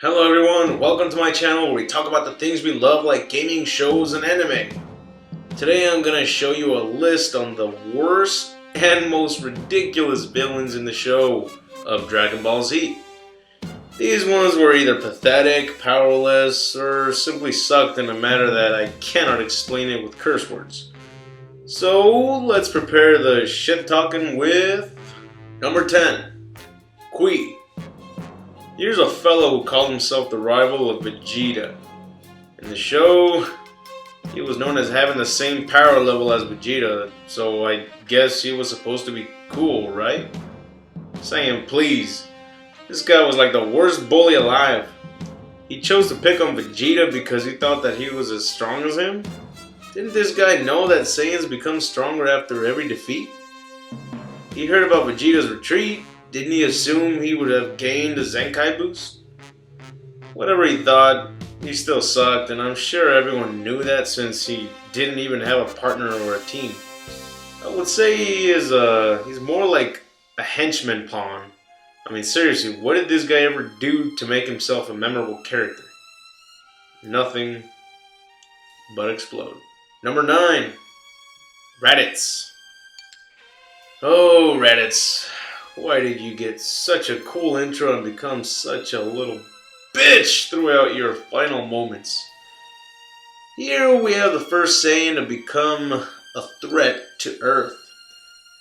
Hello everyone, welcome to my channel where we talk about the things we love like gaming, shows, and anime. Today I'm going to show you a list on the worst and most ridiculous villains in the show of Dragon Ball Z. These ones were either pathetic, powerless, or simply sucked in a manner that I cannot explain it with curse words. So let's prepare the shit talking with number 10, Kui. Here's a fellow who called himself the rival of Vegeta. In the show, he was known as having the same power level as Vegeta, so I guess he was supposed to be cool, right? Saying please. This guy was like the worst bully alive. He chose to pick on Vegeta because he thought that he was as strong as him? Didn't this guy know that Saiyans become stronger after every defeat? He heard about Vegeta's retreat. Didn't he assume he would have gained a Zenkai boost? Whatever he thought, he still sucked, and I'm sure everyone knew that since he didn't even have a partner or a team. I would say he's more like a henchman pawn. I mean, seriously, what did this guy ever do to make himself a memorable character? Nothing but explode. Number 9, Raddatz. Oh, Raddatz. Why did you get such a cool intro and become such a little bitch throughout your final moments? Here we have the first Saiyan to become a threat to Earth.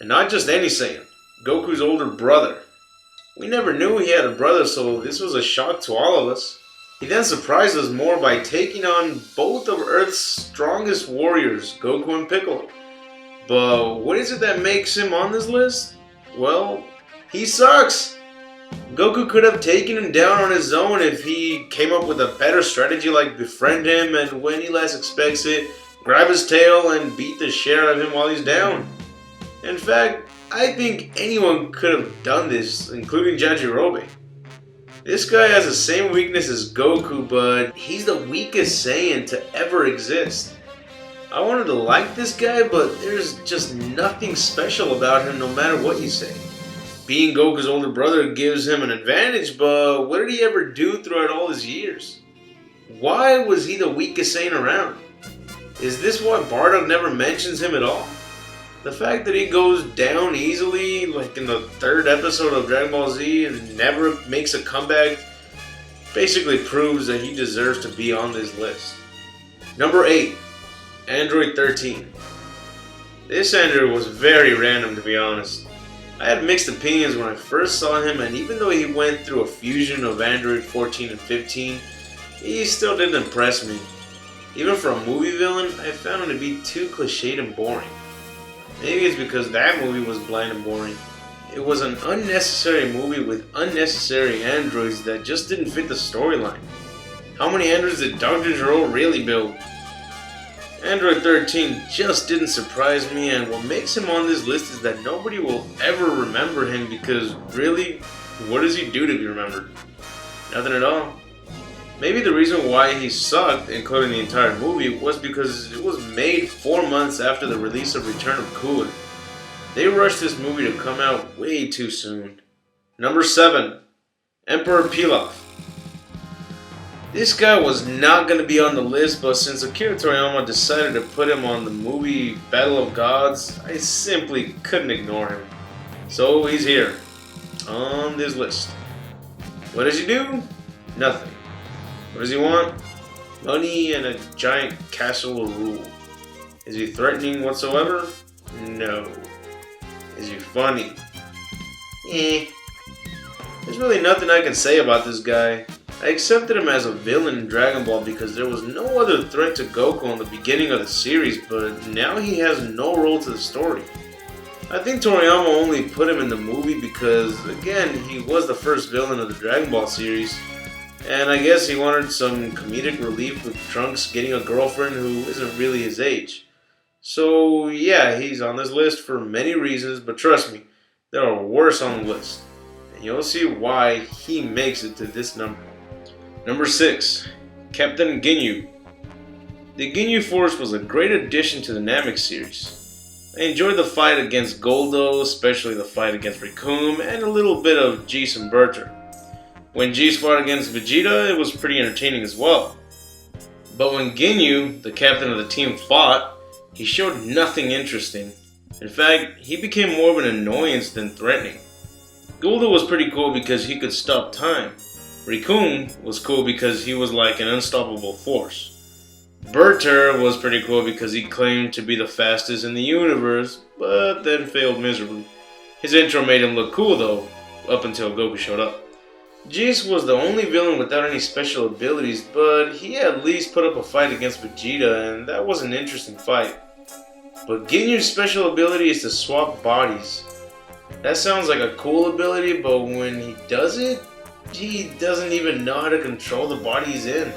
And not just any Saiyan, Goku's older brother. We never knew he had a brother, so this was a shock to all of us. He then surprised us more by taking on both of Earth's strongest warriors, Goku and Piccolo. But what is it that makes him on this list? Well, he sucks! Goku could have taken him down on his own if he came up with a better strategy like befriend him and when he least expects it, grab his tail and beat the shit out of him while he's down. In fact, I think anyone could have done this, including Yajirobe. This guy has the same weakness as Goku, but he's the weakest Saiyan to ever exist. I wanted to like this guy, but there's just nothing special about him no matter what you say. Being Goku's older brother gives him an advantage, but what did he ever do throughout all his years? Why was he the weakest Saiyan around? Is this why Bardock never mentions him at all? The fact that he goes down easily, like in the 3rd episode of Dragon Ball Z, and never makes a comeback, basically proves that he deserves to be on this list. Number 8, Android 13. This android was very random, to be honest. I had mixed opinions when I first saw him, and even though he went through a fusion of Android 14 and 15, he still didn't impress me. Even for a movie villain, I found him to be too cliched and boring. Maybe it's because that movie was bland and boring. It was an unnecessary movie with unnecessary androids that just didn't fit the storyline. How many androids did Dr. Gero really build? Android 13 just didn't surprise me, and what makes him on this list is that nobody will ever remember him because really, what does he do to be remembered? Nothing at all. Maybe the reason why he sucked, including the entire movie, was because it was made 4 months after the release of Return of Cooler. They rushed this movie to come out way too soon. Number 7, Emperor Pilaf. This guy was not going to be on the list, but since Akira Toriyama decided to put him on the movie Battle of Gods, I simply couldn't ignore him. So he's here, on this list. What does he do? Nothing. What does he want? Money and a giant castle to rule. Is he threatening whatsoever? No. Is he funny? There's really nothing I can say about this guy. I accepted him as a villain in Dragon Ball because there was no other threat to Goku in the beginning of the series, but now he has no role to the story. I think Toriyama only put him in the movie because, again, he was the first villain of the Dragon Ball series, and I guess he wanted some comedic relief with Trunks getting a girlfriend who isn't really his age. So yeah, he's on this list for many reasons, but trust me, there are worse on the list, and you'll see why he makes it to this number. Number 6, Captain Ginyu. The Ginyu Force was a great addition to the Namek series. I enjoyed the fight against Goldo, especially the fight against Recoome, and a little bit of Jis and Bertrand. When Jeice fought against Vegeta, it was pretty entertaining as well. But when Ginyu, the captain of the team, fought, he showed nothing interesting. In fact, he became more of an annoyance than threatening. Gulda was pretty cool because he could stop time. Rikun was cool because he was like an unstoppable force. Berter was pretty cool because he claimed to be the fastest in the universe, but then failed miserably. His intro made him look cool though, up until Goku showed up. Jeice was the only villain without any special abilities, but he at least put up a fight against Vegeta, and that was an interesting fight. But Ginyu's special ability is to swap bodies. That sounds like a cool ability, but when he does it, he doesn't even know how to control the body he's in.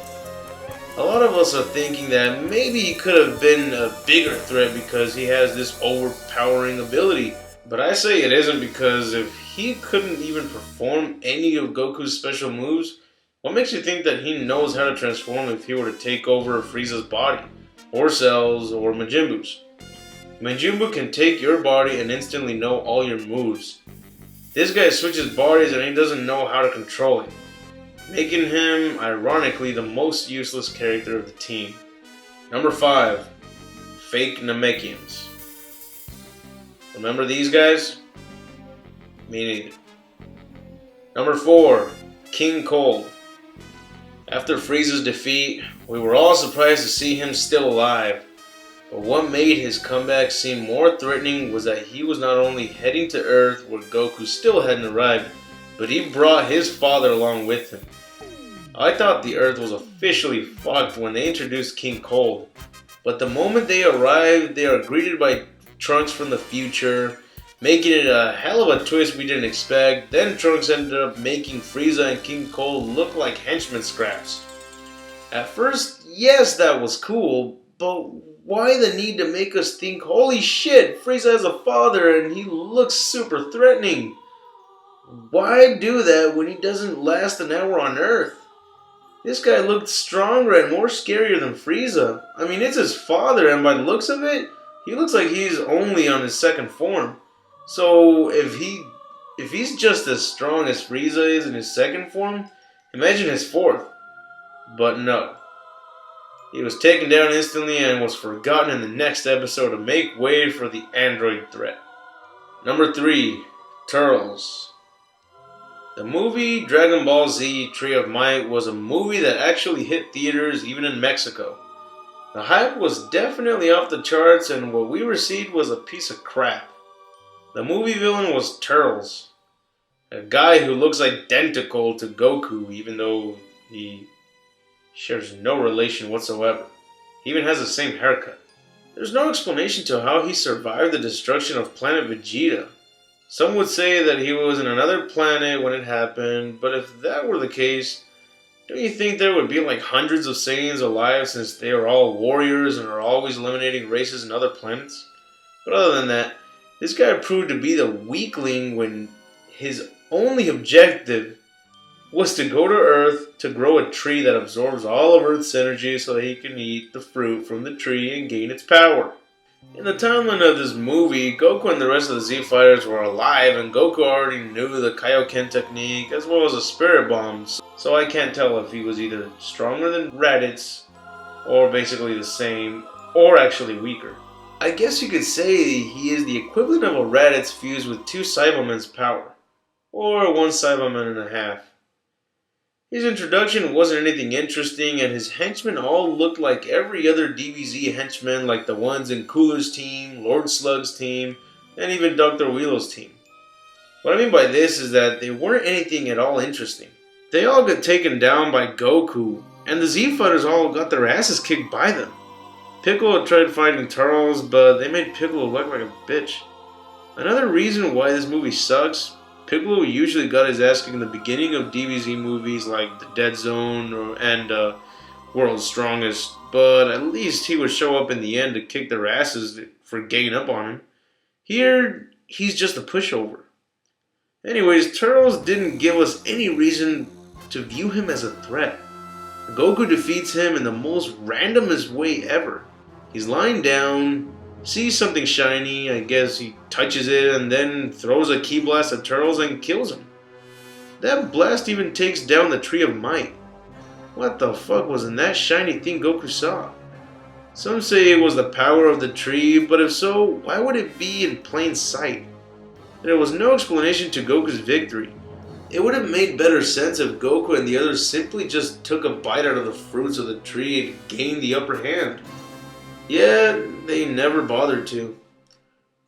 A lot of us are thinking that maybe he could have been a bigger threat because he has this overpowering ability. But I say it isn't, because if he couldn't even perform any of Goku's special moves, what makes you think that he knows how to transform if he were to take over Frieza's body, or Cell's, or Majin Buu's? Majin Buu can take your body and instantly know all your moves. This guy switches bodies and he doesn't know how to control it, making him, ironically, the most useless character of the team. Number 5. Fake Namekians. Remember these guys? Me neither. Number 4. King Cold. After Frieza's defeat, we were all surprised to see him still alive. But what made his comeback seem more threatening was that he was not only heading to Earth, where Goku still hadn't arrived, but he brought his father along with him. I thought the Earth was officially fucked when they introduced King Cold. But the moment they arrived, they are greeted by Trunks from the future, making it a hell of a twist we didn't expect. Then Trunks ended up making Frieza and King Cold look like henchmen scraps. At first, yes, that was cool, but why the need to make us think, holy shit, Frieza has a father and he looks super threatening? Why do that when he doesn't last an hour on Earth? This guy looked stronger and more scarier than Frieza. I mean, it's his father, and by the looks of it, he looks like he's only on his second form. So if he's just as strong as Frieza is in his second form, imagine his fourth. But no. He was taken down instantly and was forgotten in the next episode to make way for the android threat. Number 3. Turtles. The movie Dragon Ball Z Tree of Might was a movie that actually hit theaters even in Mexico. The hype was definitely off the charts, and what we received was a piece of crap. The movie villain was Turtles, a guy who looks identical to Goku even though he shares no relation whatsoever. He even has the same haircut. There's no explanation to how he survived the destruction of planet Vegeta. Some would say that he was in another planet when it happened, but if that were the case, don't you think there would be like hundreds of Saiyans alive, since they are all warriors and are always eliminating races in other planets? But other than that, this guy proved to be the weakling when his only objective was to go to Earth to grow a tree that absorbs all of Earth's energy so that he can eat the fruit from the tree and gain its power. In the timeline of this movie, Goku and the rest of the Z Fighters were alive, and Goku already knew the Kaioken technique as well as the Spirit Bombs, so I can't tell if he was either stronger than Raddatz, or basically the same, or actually weaker. I guess you could say he is the equivalent of a Raddatz fused with 2 Cybermen's power, or 1 Cyberman and a half. His introduction wasn't anything interesting, and his henchmen all looked like every other DBZ henchman, like the ones in Cooler's team, Lord Slug's team, and even Dr. Wheelo's team. What I mean by this is that they weren't anything at all interesting. They all got taken down by Goku, and the Z Fighters all got their asses kicked by them. Piccolo tried fighting Turtles, but they made Piccolo look like a bitch. Another reason why this movie sucks, Piccolo usually got his ass kicked in the beginning of DBZ movies like The Dead Zone and World's Strongest, but at least he would show up in the end to kick their asses for ganging up on him. Here, he's just a pushover. Anyways, Turtles didn't give us any reason to view him as a threat. Goku defeats him in the most randomest way ever. He's lying down, sees something shiny, I guess he touches it, and then throws a ki blast at Turtles and kills him. That blast even takes down the Tree of Might. What the fuck was in that shiny thing Goku saw? Some say it was the power of the tree, but if so, why would it be in plain sight? There was no explanation to Goku's victory. It would have made better sense if Goku and the others simply just took a bite out of the fruits of the tree and gained the upper hand. Yet, they never bothered to.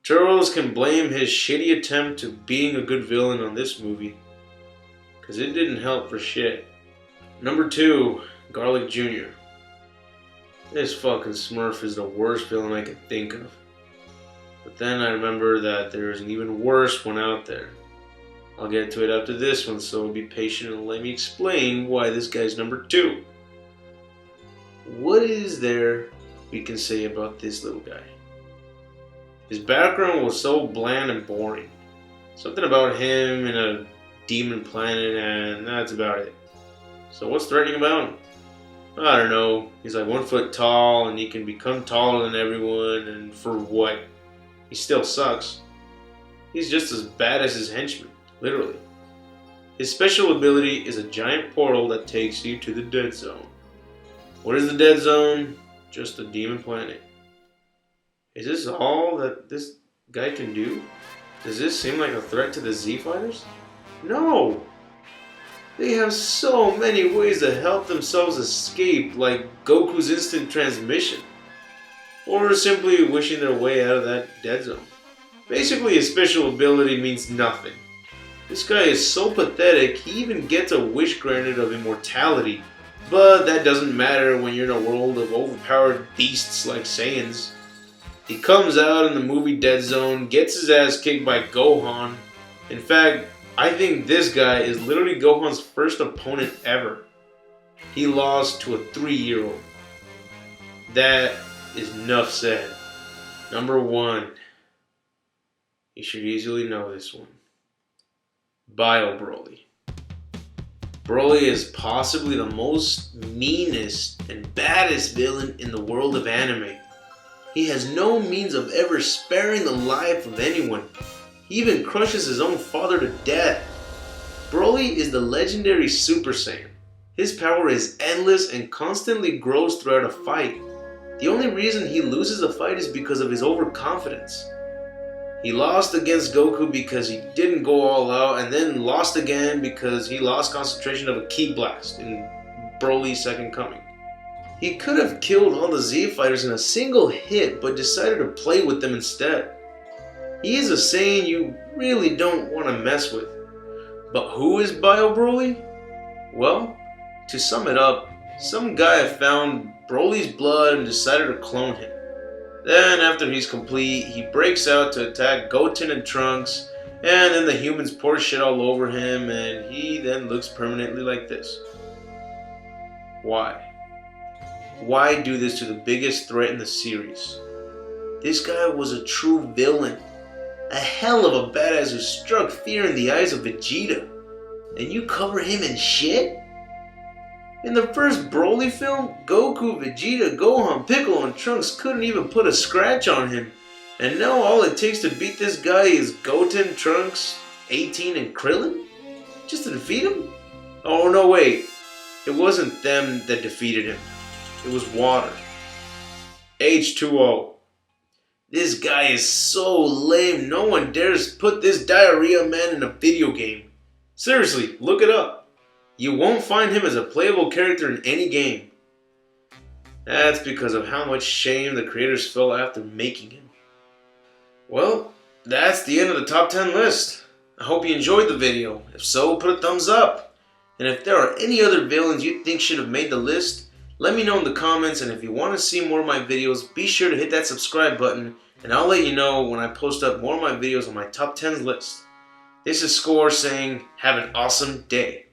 Charles can blame his shitty attempt to being a good villain on this movie, because it didn't help for shit. Number 2, Garlic Jr. This fucking Smurf is the worst villain I could think of. But then I remember that there's an even worse one out there. I'll get to it after this one, so be patient and let me explain why this guy's number 2. What is there we can say about this little guy? His background was so bland and boring. Something about him in a demon planet, and that's about it. So what's threatening about him? I don't know. He's like 1 foot tall and he can become taller than everyone, and for what? He still sucks. He's just as bad as his henchman, literally. His special ability is a giant portal that takes you to the Dead Zone. What is the Dead Zone? Just a demon planet. Is this all that this guy can do? Does this seem like a threat to the Z Fighters? No! They have so many ways to help themselves escape, like Goku's instant transmission, or simply wishing their way out of that dead zone. Basically, his special ability means nothing. This guy is so pathetic, he even gets a wish granted of immortality, but that doesn't matter when you're in a world of overpowered beasts like Saiyans. He comes out in the movie Dead Zone, gets his ass kicked by Gohan. In fact, I think this guy is literally Gohan's first opponent ever. He lost to a 3-year-old. That is enough said. Number 1. You should easily know this one. Bio Broly. Broly is possibly the most meanest and baddest villain in the world of anime. He has no means of ever sparing the life of anyone. He even crushes his own father to death. Broly is the legendary Super Saiyan. His power is endless and constantly grows throughout a fight. The only reason he loses a fight is because of his overconfidence. He lost against Goku because he didn't go all out, and then lost again because he lost concentration of a Ki Blast in Broly's Second Coming. He could have killed all the Z Fighters in a single hit, but decided to play with them instead. He is a Saiyan you really don't want to mess with. But who is Bio Broly? Well, to sum it up, some guy found Broly's blood and decided to clone him. Then after he's complete, he breaks out to attack Goten and Trunks, and then the humans pour shit all over him, and he then looks permanently like this. Why? Why do this to the biggest threat in the series? This guy was a true villain. A hell of a badass who struck fear in the eyes of Vegeta. And you cover him in shit? In the first Broly film, Goku, Vegeta, Gohan, Piccolo, and Trunks couldn't even put a scratch on him. And now all it takes to beat this guy is Goten, Trunks, 18, and Krillin? Just to defeat him? Oh no, wait. It wasn't them that defeated him. It was water. H2O. This guy is so lame, no one dares put this diarrhea man in a video game. Seriously, look it up. You won't find him as a playable character in any game. That's because of how much shame the creators felt after making him. Well, that's the end of the top 10 list. I hope you enjoyed the video. If so, put a thumbs up. And if there are any other villains you think should have made the list, let me know in the comments, and if you want to see more of my videos, be sure to hit that subscribe button, and I'll let you know when I post up more of my videos on my top 10 list. This is Score saying, have an awesome day.